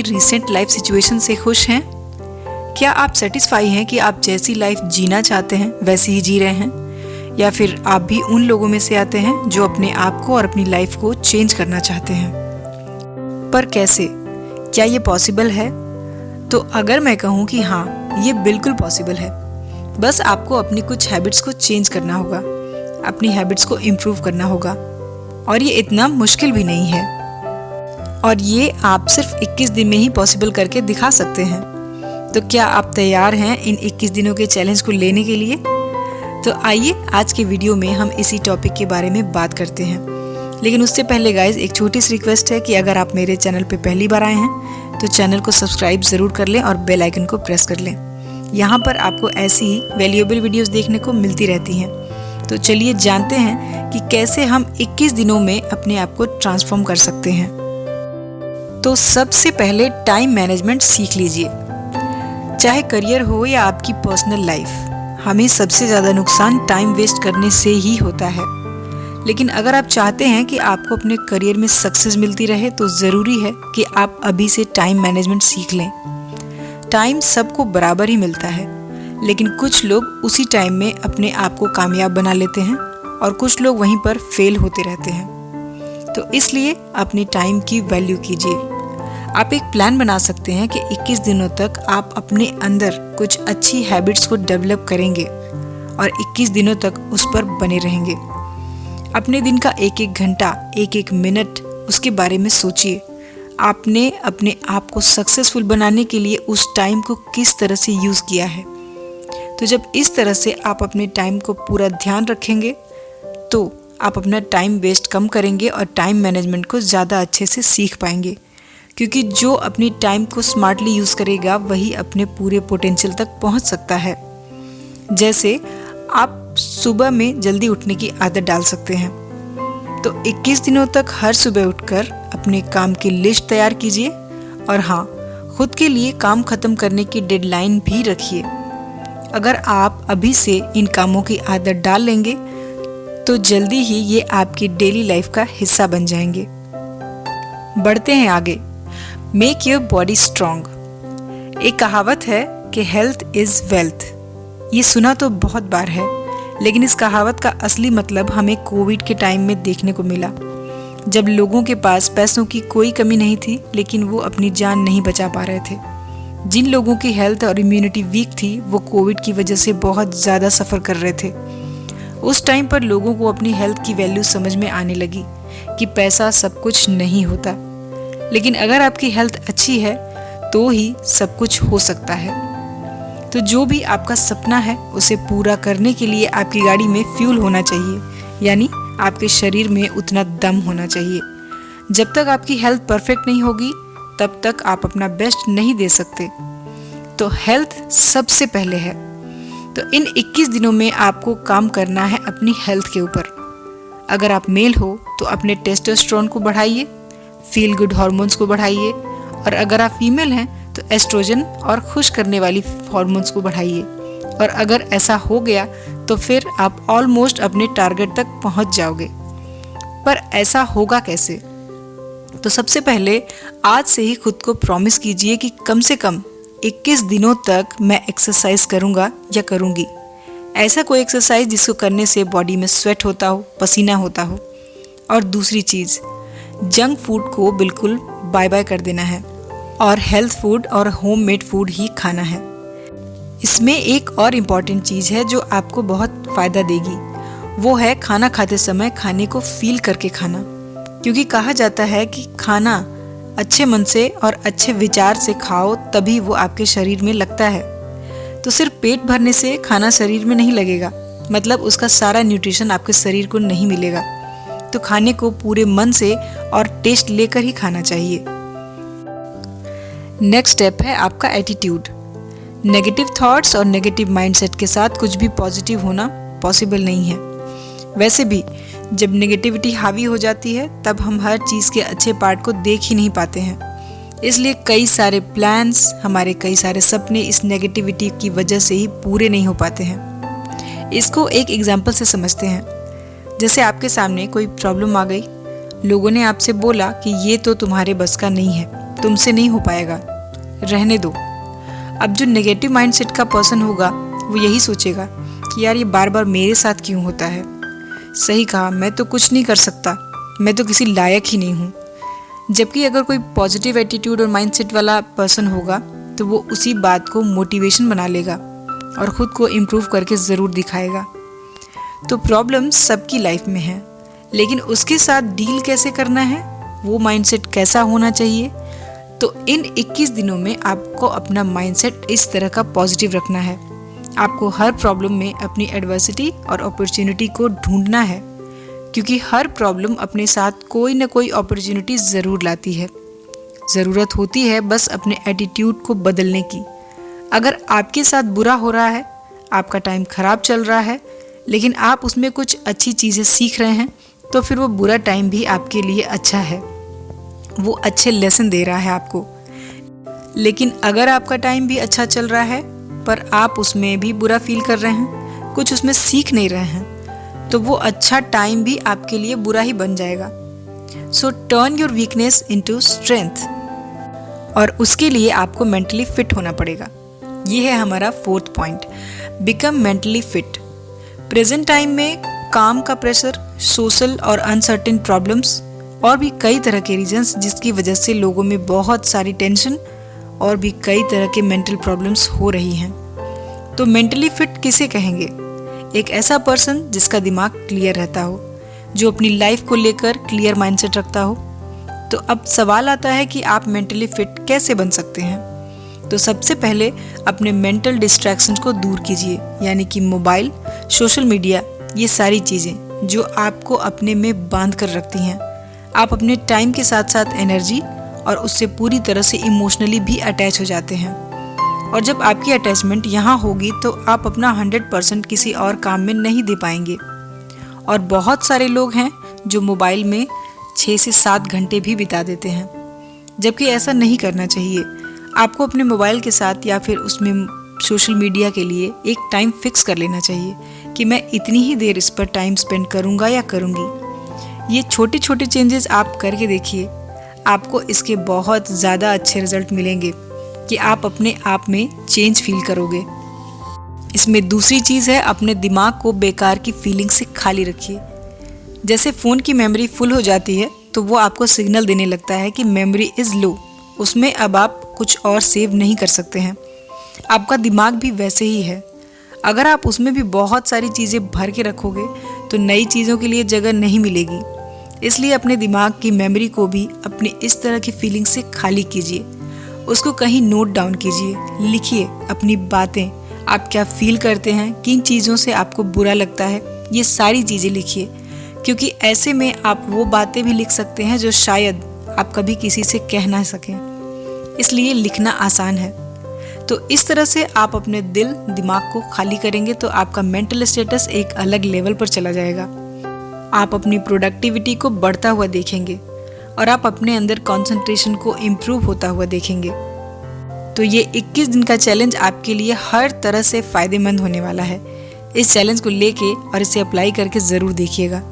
Recent life situation से खुश हैं? क्या आप सेटिस्फाई हैं कि आप जैसी लाइफ जीना चाहते हैं वैसी ही जी रहे हैं? या फिर आप भी उन लोगों में से आते हैं जो अपने आप को और अपनी लाइफ को चेंज करना चाहते हैं? पर कैसे? क्या ये पॉसिबल है? तो अगर मैं कहूँ कि हाँ, ये बिल्कुल पॉसिबल है। बस आपको अपनी कुछ हैबिट्स को चेंज करना होगा, अपनी हैबिट्स को इम्प्रूव करना होगा, और ये इतना मुश्किल भी नहीं है। और ये आप सिर्फ 21 दिन में ही पॉसिबल करके दिखा सकते हैं। तो क्या आप तैयार हैं इन 21 दिनों के चैलेंज को लेने के लिए? तो आइए आज के वीडियो में हम इसी टॉपिक के बारे में बात करते हैं। लेकिन उससे पहले गाइज एक छोटी सी रिक्वेस्ट है कि अगर आप मेरे चैनल पे पहली बार आए हैं तो चैनल को सब्सक्राइब ज़रूर कर लें और बेल आइकन को प्रेस कर लें। यहाँ पर आपको ऐसी ही वैल्यूएबल वीडियोस देखने को मिलती रहती हैं। तो चलिए जानते हैं कि कैसे हम 21 दिनों में अपने आप को ट्रांसफॉर्म कर सकते हैं। तो सबसे पहले टाइम मैनेजमेंट सीख लीजिए। चाहे करियर हो या आपकी पर्सनल लाइफ, हमें सबसे ज़्यादा नुकसान टाइम वेस्ट करने से ही होता है। लेकिन अगर आप चाहते हैं कि आपको अपने करियर में सक्सेस मिलती रहे तो ज़रूरी है कि आप अभी से टाइम मैनेजमेंट सीख लें। टाइम सबको बराबर ही मिलता है, लेकिन कुछ लोग उसी टाइम में अपने आप को कामयाब बना लेते हैं और कुछ लोग वहीं पर फेल होते रहते हैं। तो इसलिए अपने टाइम की वैल्यू कीजिए। आप एक प्लान बना सकते हैं कि 21 दिनों तक आप अपने अंदर कुछ अच्छी हैबिट्स को डेवलप करेंगे और 21 दिनों तक उस पर बने रहेंगे। अपने दिन का एक एक घंटा, एक एक मिनट उसके बारे में सोचिए। आपने अपने आप को सक्सेसफुल बनाने के लिए उस टाइम को किस तरह से यूज़ किया है। तो जब इस तरह से आप अपने टाइम को पूरा ध्यान रखेंगे तो आप अपना टाइम वेस्ट कम करेंगे और टाइम मैनेजमेंट को ज़्यादा अच्छे से सीख पाएंगे। क्योंकि जो अपनी टाइम को स्मार्टली यूज़ करेगा वही अपने पूरे पोटेंशियल तक पहुंच सकता है। जैसे आप सुबह में जल्दी उठने की आदत डाल सकते हैं। तो 21 दिनों तक हर सुबह उठकर अपने काम की लिस्ट तैयार कीजिए और हाँ, खुद के लिए काम खत्म करने की डेडलाइन भी रखिए। अगर आप अभी से इन कामों की आदत डाल लेंगे तो जल्दी ही ये आपकी डेली लाइफ का हिस्सा बन जाएंगे। बढ़ते हैं आगे। Make your body strong. एक कहावत है कि हेल्थ इज वेल्थ। ये सुना तो बहुत बार है, लेकिन इस कहावत का असली मतलब हमें कोविड के टाइम में देखने को मिला, जब लोगों के पास पैसों की कोई कमी नहीं थी लेकिन वो अपनी जान नहीं बचा पा रहे थे। जिन लोगों की हेल्थ और इम्यूनिटी वीक थी वो कोविड की वजह से बहुत ज़्यादा सफ़र कर रहे थे। उस टाइम पर लोगों को अपनी हेल्थ की वैल्यू समझ में आने लगी कि पैसा सब कुछ नहीं होता, लेकिन अगर आपकी हेल्थ अच्छी है तो ही सब कुछ हो सकता है। तो जो भी आपका सपना है उसे पूरा करने के लिए आपकी गाड़ी में फ्यूल होना चाहिए, यानी आपके शरीर में उतना दम होना चाहिए। जब तक आपकी हेल्थ परफेक्ट नहीं होगी तब तक आप अपना बेस्ट नहीं दे सकते। तो हेल्थ सबसे पहले है। तो इन 21 दिनों में आपको काम करना है अपनी हेल्थ के ऊपर। अगर आप मेल हो तो अपने टेस्टोस्टेरोन को बढ़ाइए, फील गुड हार्मोन्स को बढ़ाइए, और अगर आप फीमेल हैं तो एस्ट्रोजन और खुश करने वाली हार्मोन्स को बढ़ाइए। और अगर ऐसा हो गया तो फिर आप ऑलमोस्ट अपने टारगेट तक पहुंच जाओगे। पर ऐसा होगा कैसे? तो सबसे पहले आज से ही खुद को प्रॉमिस कीजिए कि कम से कम 21 दिनों तक मैं एक्सरसाइज करूंगा या करूंगी। ऐसा कोई एक्सरसाइज जिसको करने से बॉडी में स्वेट होता हो, पसीना होता हो। और दूसरी चीज़, जंक फूड को बिल्कुल बाय बाय कर देना है और हेल्थ फूड और होममेड फूड ही खाना है। इसमें एक और इम्पॉर्टेंट चीज़ है जो आपको बहुत फ़ायदा देगी, वो है खाना खाते समय खाने को फील करके खाना। क्योंकि कहा जाता है कि खाना अच्छे मन से और अच्छे विचार से खाओ तभी वो आपके शरीर में लगता है। तो सिर्फ पेट भरने से खाना शरीर में नहीं लगेगा, मतलब उसका सारा न्यूट्रिशन आपके शरीर को नहीं मिलेगा। तो खाने को पूरे मन से और टेस्ट लेकर ही खाना चाहिए। नेक्स्ट स्टेप है आपका एटीट्यूड। नेगेटिव थॉट्स और नेगेटिव माइंडसेट के साथ कुछ भी पॉजिटिव होना पॉसिबल नहीं है। वैसे भी जब नेगेटिविटी हावी हो जाती है तब हम हर चीज़ के अच्छे पार्ट को देख ही नहीं पाते हैं। इसलिए कई सारे प्लान्स, हमारे कई सारे सपने इस नेगेटिविटी की वजह से ही पूरे नहीं हो पाते हैं। इसको एक एग्जाम्पल से समझते हैं। जैसे आपके सामने कोई प्रॉब्लम आ गई, लोगों ने आपसे बोला कि ये तो तुम्हारे बस का नहीं है, तुमसे नहीं हो पाएगा, रहने दो। अब जो नेगेटिव माइंडसेट का पर्सन होगा वो यही सोचेगा कि यार ये बार बार मेरे साथ क्यों होता है, सही कहा, मैं तो कुछ नहीं कर सकता, मैं तो किसी लायक ही नहीं हूँ। जबकि अगर कोई पॉजिटिव एटीट्यूड और माइंडसेट वाला पर्सन होगा तो वो उसी बात को मोटिवेशन बना लेगा और ख़ुद को इम्प्रूव करके ज़रूर दिखाएगा। तो प्रॉब्लम सबकी लाइफ में है, लेकिन उसके साथ डील कैसे करना है, वो माइंडसेट कैसा होना चाहिए। तो इन 21 दिनों में आपको अपना माइंडसेट इस तरह का पॉजिटिव रखना है। आपको हर प्रॉब्लम में अपनी एडवर्सिटी और अपॉर्चुनिटी को ढूंढना है, क्योंकि हर प्रॉब्लम अपने साथ कोई ना कोई अपॉर्चुनिटी ज़रूर लाती है। ज़रूरत होती है बस अपने एटीट्यूड को बदलने की। अगर आपके साथ बुरा हो रहा है, आपका टाइम ख़राब चल रहा है, लेकिन आप उसमें कुछ अच्छी चीज़ें सीख रहे हैं, तो फिर वो बुरा टाइम भी आपके लिए अच्छा है, वो अच्छे लेसन दे रहा है आपको। लेकिन अगर आपका टाइम भी अच्छा चल रहा है पर आप उसमें भी बुरा फील कर रहे हैं, कुछ उसमें सीख नहीं रहे हैं, तो वो अच्छा टाइम भी आपके लिए बुरा ही बन जाएगा। सो turn your weakness into strength, और उसके लिए आपको मेंटली फिट होना पड़ेगा। ये है हमारा 4th point, become mentally fit. Present time में काम का प्रेशर, सोशल और अनसर्टेन प्रॉब्लम्स और भी कई तरह के रीजंस जिसकी वजह से लोगों में बहुत सारी टेंशन और भी कई तरह के मेंटल प्रॉब्लम्स हो रही हैं। तो मेंटली फिट किसे कहेंगे? एक ऐसा पर्सन जिसका दिमाग क्लियर रहता हो, जो अपनी लाइफ को लेकर क्लियर माइंडसेट रखता हो। तो अब सवाल आता है कि आप मेंटली फिट कैसे बन सकते हैं? तो सबसे पहले अपने मेंटल डिस्ट्रैक्शंस को दूर कीजिए, यानी कि मोबाइल, सोशल मीडिया, ये सारी चीज़ें जो आपको अपने में बांध कर रखती हैं। आप अपने टाइम के साथ साथ एनर्जी और उससे पूरी तरह से इमोशनली भी अटैच हो जाते हैं। और जब आपकी अटैचमेंट यहाँ होगी तो आप अपना 100% किसी और काम में नहीं दे पाएंगे। और बहुत सारे लोग हैं जो मोबाइल में 6 से 7 घंटे भी बिता देते हैं, जबकि ऐसा नहीं करना चाहिए। आपको अपने मोबाइल के साथ या फिर उसमें सोशल मीडिया के लिए एक टाइम फिक्स कर लेना चाहिए कि मैं इतनी ही देर इस पर टाइम स्पेंड करूँगा या करूँगी। ये छोटे छोटे चेंजेस आप करके देखिए, आपको इसके बहुत ज़्यादा अच्छे रिजल्ट मिलेंगे कि आप अपने आप में चेंज फील करोगे। इसमें दूसरी चीज़ है, अपने दिमाग को बेकार की फीलिंग से खाली रखिए। जैसे फ़ोन की मेमोरी फुल हो जाती है तो वो आपको सिग्नल देने लगता है कि मेमोरी इज़ लो, उसमें अब आप कुछ और सेव नहीं कर सकते हैं। आपका दिमाग भी वैसे ही है, अगर आप उसमें भी बहुत सारी चीज़ें भर के रखोगे तो नई चीज़ों के लिए जगह नहीं मिलेगी। इसलिए अपने दिमाग की मेमोरी को भी अपनी इस तरह की फीलिंग से खाली कीजिए। उसको कहीं नोट डाउन कीजिए, लिखिए अपनी बातें, आप क्या फील करते हैं, किन चीज़ों से आपको बुरा लगता है, ये सारी चीज़ें लिखिए, क्योंकि ऐसे में आप वो बातें भी लिख सकते हैं जो शायद आप कभी किसी से कह ना सकें। इसलिए लिखना आसान है। तो इस तरह से आप अपने दिल दिमाग को खाली करेंगे तो आपका मेंटल स्टेटस एक अलग लेवल पर चला जाएगा। आप अपनी प्रोडक्टिविटी को बढ़ता हुआ देखेंगे और आप अपने अंदर कंसंट्रेशन को इम्प्रूव होता हुआ देखेंगे। तो ये 21 दिन का चैलेंज आपके लिए हर तरह से फ़ायदेमंद होने वाला है। इस चैलेंज को लेके और इसे अप्लाई करके ज़रूर देखिएगा।